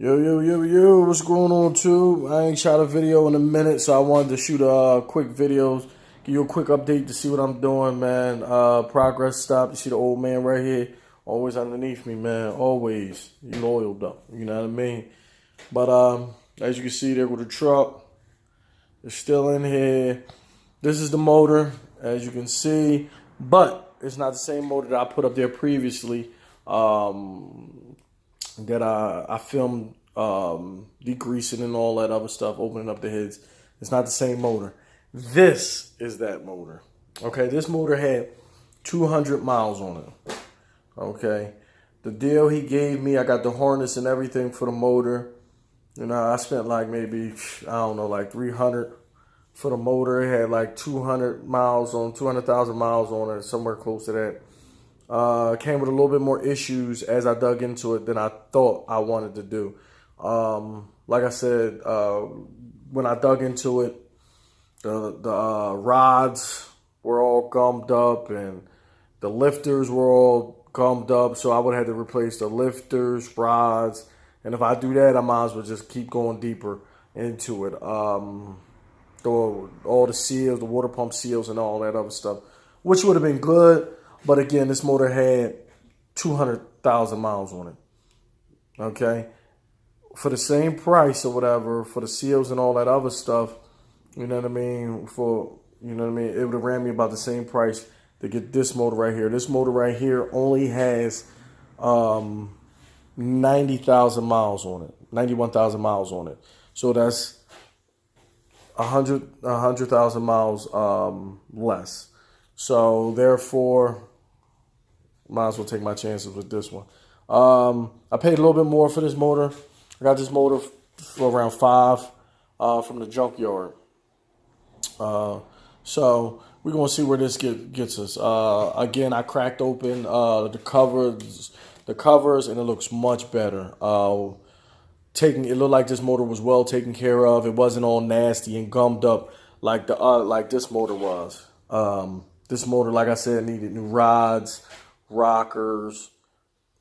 Yo, what's going on, too? I ain't shot a video in a minute, so I wanted to shoot a quick videos, give you a quick update to see what I'm doing, man. Progress stop. You see the old man right here? Always underneath me, man. Always. You loyal, though. You know what I mean? But, as you can see there with the truck, it's still in here. This is the motor, as you can see, but it's not the same motor that I put up there previously. That I filmed degreasing and all that other stuff, opening up the heads. It's not the same motor. This is that motor. Okay, this motor had 200 miles on it. Okay, the deal he gave me, I got the harness and everything for the motor. You know, I spent like maybe, I don't know, like 300 for the motor. It had like 200,000 miles on it, somewhere close to that. Came with a little bit more issues as I dug into it than I thought I wanted to do. Like I said, when I dug into it, the rods were all gummed up and the lifters were all gummed up. So I would have to replace the lifters, rods. And if I do that, I might as well just keep going deeper into it. All the seals, the water pump seals and all that other stuff, which would have been good. But again, this motor had 200,000 miles on it. Okay. For the same price or whatever, for the seals and all that other stuff, you know what I mean? It would have ran me about the same price to get this motor right here. This motor right here only has 90,000 miles on it, 91,000 miles on it. So that's 100,000 miles less. So therefore, might as well take my chances with this one. I paid a little bit more for this motor. I got this motor for around $5 from the junkyard. So we're gonna see where this gets us. Again, I cracked open the covers, and it looks much better. It looked like this motor was well taken care of. It wasn't all nasty and gummed up like this motor was. This motor, like I said, needed new rods, rockers,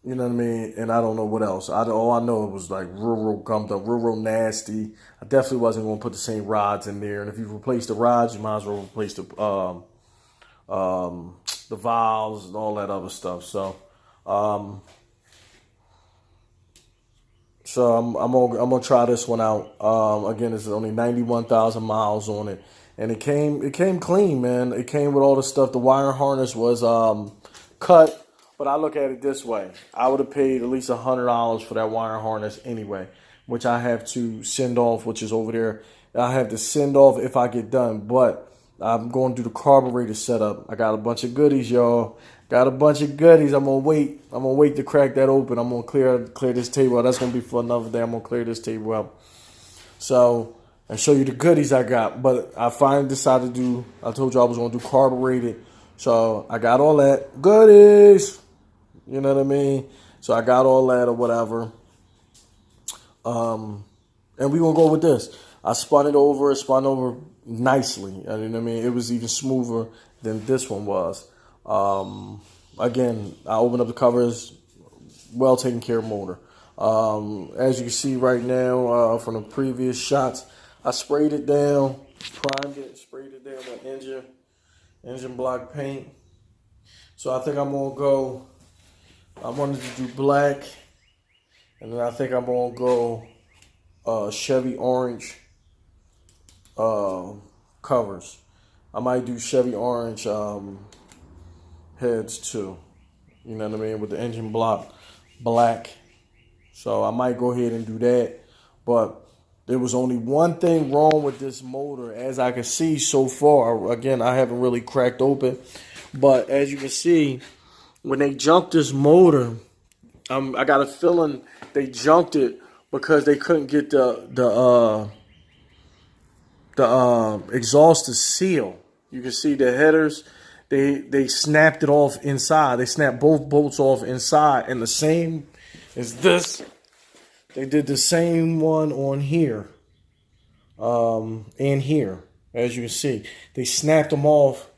you know what I mean? And I don't know what else. All I know it was like real gummed up, real nasty. I definitely wasn't going to put the same rods in there. And if you replace the rods, you might as well replace the valves and all that other stuff. So I'm gonna try this one out. Again, it's only 91,000 miles on it. And it came clean, man. It came with all the stuff. The wire harness was cut, but I look at it this way: I would have paid at least $100 for that wire harness anyway, which I have to send off, which is over there. I have to send off if I get done, but I'm going to do the carburetor setup. I got a bunch of goodies, y'all. Got a bunch of goodies. I'm gonna wait. I'm gonna wait to crack that open. I'm gonna clear this table out. That's gonna be for another day. I'm gonna clear this table out. So and show you the goodies I got. But I finally decided to do, I told you I was going to do carbureted. So I got all that goodies. You know what I mean? So I got all that or whatever. And we're going to go with this. I spun over nicely. You know what I mean? It was even smoother than this one was. Again, I opened up the covers, well taken care of motor. As you can see right now from the previous shots, I sprayed it down, primed it, sprayed it down with engine block paint. So I think I'm going to go, I wanted to do black, and then I think I'm going to go Chevy orange covers. I might do Chevy orange heads too, you know what I mean, with the engine block black. So I might go ahead and do that, but there was only one thing wrong with this motor, as I can see so far. Again, I haven't really cracked open, but as you can see, when they junked this motor, I got a feeling they junked it because they couldn't get the exhaust to seal. You can see the headers. They snapped it off inside. They snapped both bolts off inside, and the same as this. They did the same one on here and here, as you can see. They snapped them off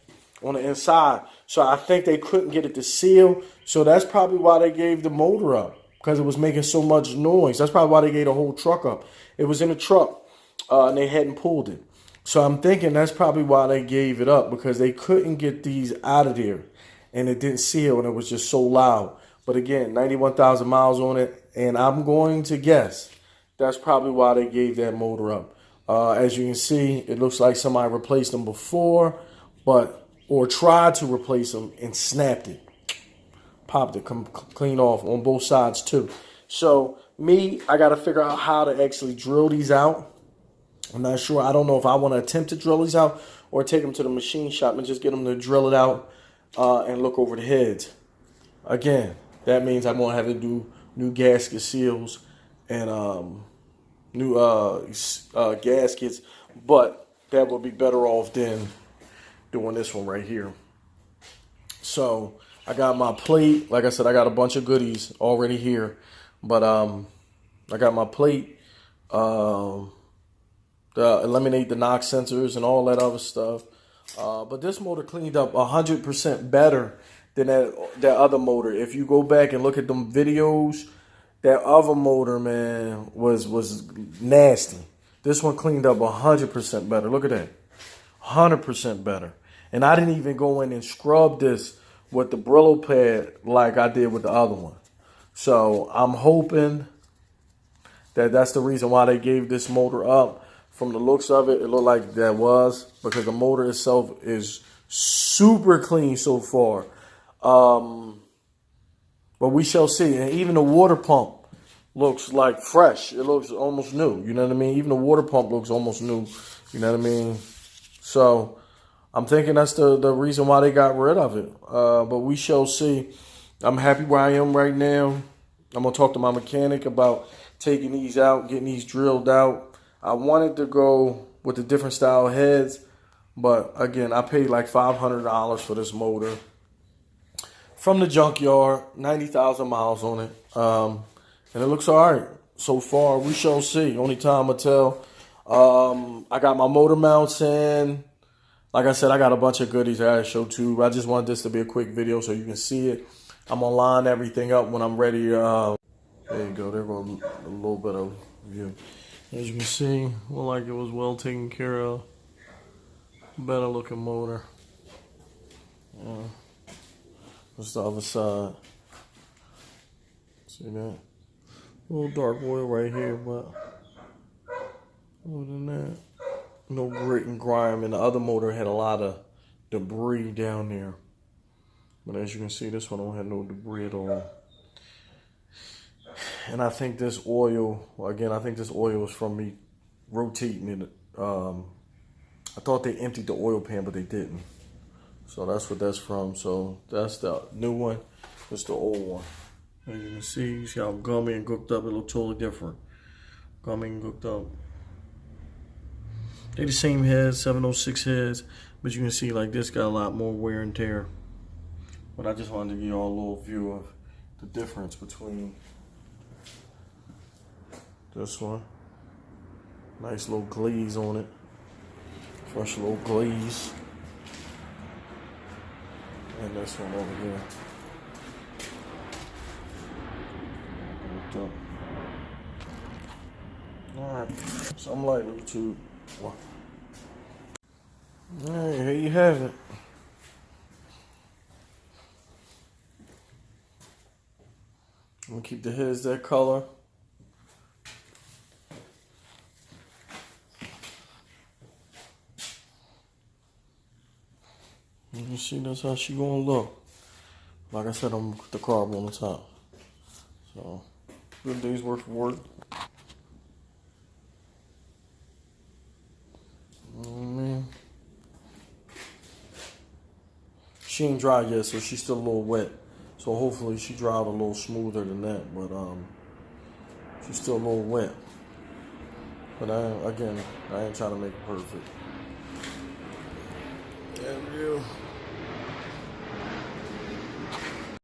on the inside. So I think they couldn't get it to seal. So that's probably why they gave the motor up. because it was making so much noise. That's probably why they gave the whole truck up. It was in a truck, and they hadn't pulled it. So I'm thinking that's probably why they gave it up, because they couldn't get these out of there, and it didn't seal, and it was just so loud. But again, 91,000 miles on it, and I'm going to guess that's probably why they gave that motor up. As you can see, it looks like somebody replaced them before, or tried to replace them and snapped it. Popped it clean off on both sides too. So I got to figure out how to actually drill these out. I'm not sure. I don't know if I want to attempt to drill these out or take them to the machine shop and just get them to drill it out and look over the heads. Again, that means I'm going to have to do new gasket seals and new gaskets, but that would be better off than doing this one right here. So I got my plate. Like I said, I got a bunch of goodies already here, but I got my plate, the eliminate the knock sensors and all that other stuff. But this motor cleaned up 100% better than that other motor. If you go back and look at them videos, that other motor, man, was nasty. This one cleaned up 100% better. Look at that, 100% better. And I didn't even go in and scrub this with the Brillo pad like I did with the other one. So I'm hoping that that's the reason why they gave this motor up. From the looks of it, it looked like that was, because the motor itself is super clean so far. But we shall see. And even the water pump looks like fresh. It looks almost new. You know what I mean? Even the water pump looks almost new. You know what I mean? So I'm thinking that's the reason why they got rid of it. But we shall see. I'm happy where I am right now. I'm going to talk to my mechanic about taking these out, getting these drilled out. I wanted to go with the different style heads, but again, I paid like $500 for this motor from the junkyard, 90,000 miles on it. And it looks all right so far. We shall see. Only time will tell. I got my motor mounts in. Like I said, I got a bunch of goodies I gotta show too. I just wanted this to be a quick video so you can see it. I'm gonna line everything up when I'm ready. There you go. There goes a little bit of view. As you can see, looked like it was well taken care of. Better looking motor. That's the other side. See that? A little dark oil right here, but other than that, no grit and grime. And the other motor had a lot of debris down there. But as you can see, this one don't have no debris at all. And I think this oil, again, I think this oil is from me rotating it. I thought they emptied the oil pan, but they didn't. So that's what that's from. So that's the new one. That's the old one. As you can see, you see how gummy and gooked up. It looked totally different. Gummy and gooked up. They're the same heads, 706 heads. But you can see like this got a lot more wear and tear. But I just wanted to give you all a little view of the difference between this one. Nice little glaze on it. Fresh little glaze. And this one over here. Alright. Something like YouTube. Alright, here you have it. I'm gonna keep the heads that color. You see, that's how she gonna look. Like I said, I'm gonna put the carb on the top. So, good day's worth of work. Man. She ain't dry yet, so she's still a little wet. So hopefully she dried a little smoother than that, but she's still a little wet. But I ain't trying to make it perfect. And you.